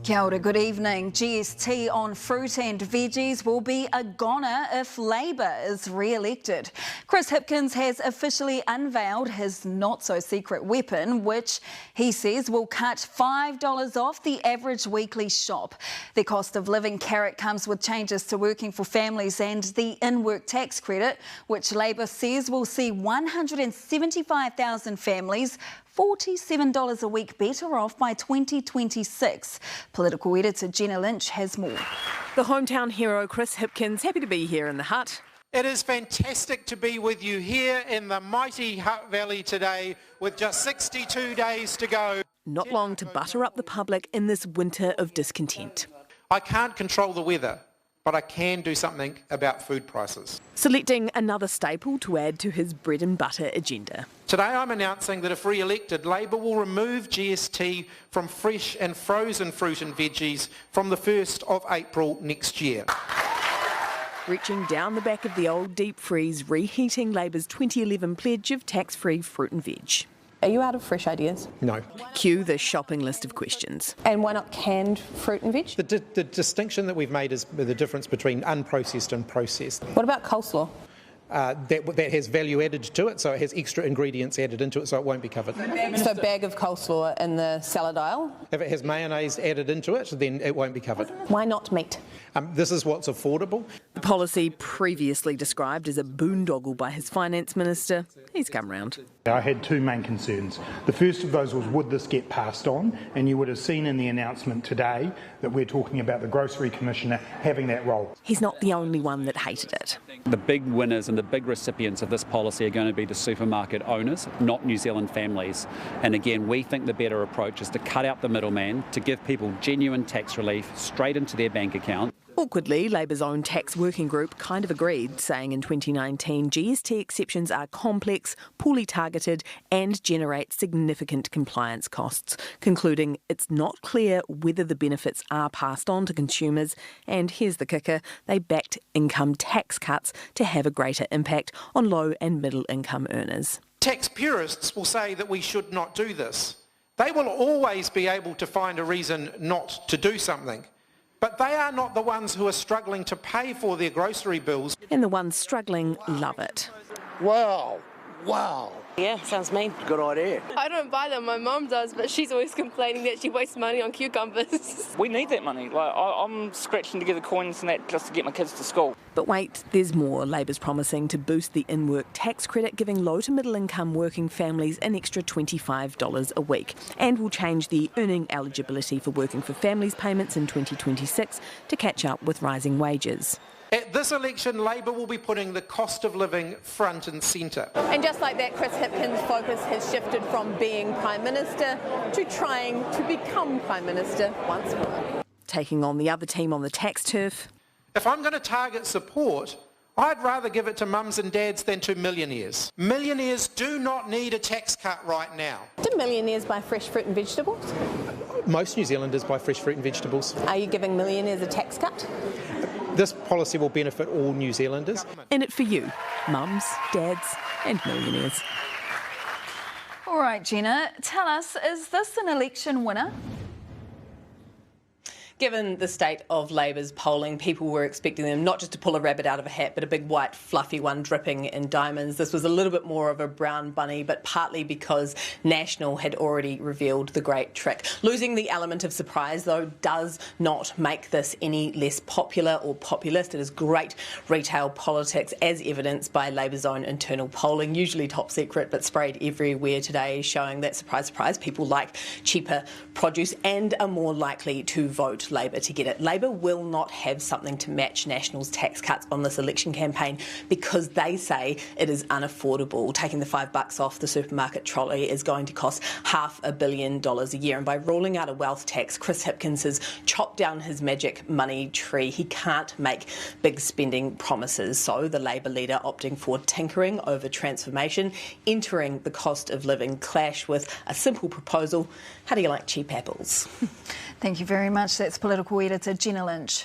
Kia ora, good evening. GST on fruit and veggies will be a goner if Labour is re-elected. Chris Hipkins has officially unveiled his not-so-secret weapon, which he says will cut $5 off the average weekly shop. The cost of living carrot comes with changes to working for families and the in-work tax credit, which Labour says will see 175,000 families $47 a week better off by 2026. Political editor Jenna Lynch has more. The hometown hero Chris Hipkins happy to be here in the Hut. It is fantastic to be with you here in the mighty Hutt Valley today with just 62 days to go. Not long to butter up the public in this winter of discontent. I can't control the weather, but I can do something about food prices. Selecting another staple to add to his bread and butter agenda. Today I'm announcing that if re-elected, Labour will remove GST from fresh and frozen fruit and veggies from the 1st of April next year. Reaching down the back of the old deep freeze, reheating Labour's 2011 pledge of tax-free fruit and veg. Are you out of fresh ideas? No. Cue the shopping list of questions. And why not canned fruit and veg? The distinction that we've made is the difference between unprocessed and processed. What about coleslaw? That has value added to it, so it has extra ingredients added into it, so it won't be covered. So a bag of coleslaw in the salad aisle? If it has mayonnaise added into it, then it won't be covered. Why not meat? This is what's affordable. The policy previously described as a boondoggle by his finance minister, he's come round. I had two main concerns. The first of those was, would this get passed on? And you would have seen in the announcement today that we're talking about the Grocery Commissioner having that role. He's not the only one that hated it. The big winners and the big recipients of this policy are going to be the supermarket owners, not New Zealand families. And again, we think the better approach is to cut out the middleman, to give people genuine tax relief straight into their bank account. Awkwardly, Labour's own tax working group kind of agreed, saying in 2019 GST exceptions are complex, poorly targeted and generate significant compliance costs, concluding it's not clear whether the benefits are passed on to consumers, and here's the kicker, they backed income tax cuts to have a greater impact on low and middle income earners. Tax purists will say that we should not do this. They will always be able to find a reason not to do something. But they are not the ones who are struggling to pay for their grocery bills. And the ones struggling love it. Wow. Wow. Yeah, sounds mean. Good idea. I don't buy them, my mum does, but she's always complaining that she wastes money on cucumbers. We need that money. I'm scratching together coins and that just to get my kids to school. But wait, there's more. Labour's promising to boost the in-work tax credit, giving low to middle income working families an extra $25 a week, and will change the earning eligibility for working for families payments in 2026 to catch up with rising wages. At this election, Labour will be putting the cost of living front and centre. And just like that, Chris Hipkins' focus has shifted from being Prime Minister to trying to become Prime Minister once more. Taking on the other team on the tax turf. If I'm going to target support, I'd rather give it to mums and dads than to millionaires. Millionaires do not need a tax cut right now. Do millionaires buy fresh fruit and vegetables? Most New Zealanders buy fresh fruit and vegetables. Are you giving millionaires a tax cut? This policy will benefit all New Zealanders. In it for you, mums, dads and millionaires. All right, Jenna, tell us, is this an election winner? Given the state of Labour's polling, people were expecting them not just to pull a rabbit out of a hat, but a big white fluffy one dripping in diamonds. This was a little bit more of a brown bunny, but partly because National had already revealed the great trick. Losing the element of surprise, though, does not make this any less popular or populist. It is great retail politics, as evidenced by Labour's own internal polling, usually top secret, but sprayed everywhere today, showing that, surprise, surprise, people like cheaper produce and are more likely to vote Labour to get it. Labour will not have something to match National's tax cuts on this election campaign because they say it is unaffordable. Taking the $5 off the supermarket trolley is going to cost $500 million a year. And by ruling out a wealth tax, Chris Hipkins has chopped down his magic money tree. He can't make big spending promises. So the Labour leader opting for tinkering over transformation, entering the cost of living clash with a simple proposal. How do you like cheap apples? Thank you very much. That's political editor Jenna Lynch.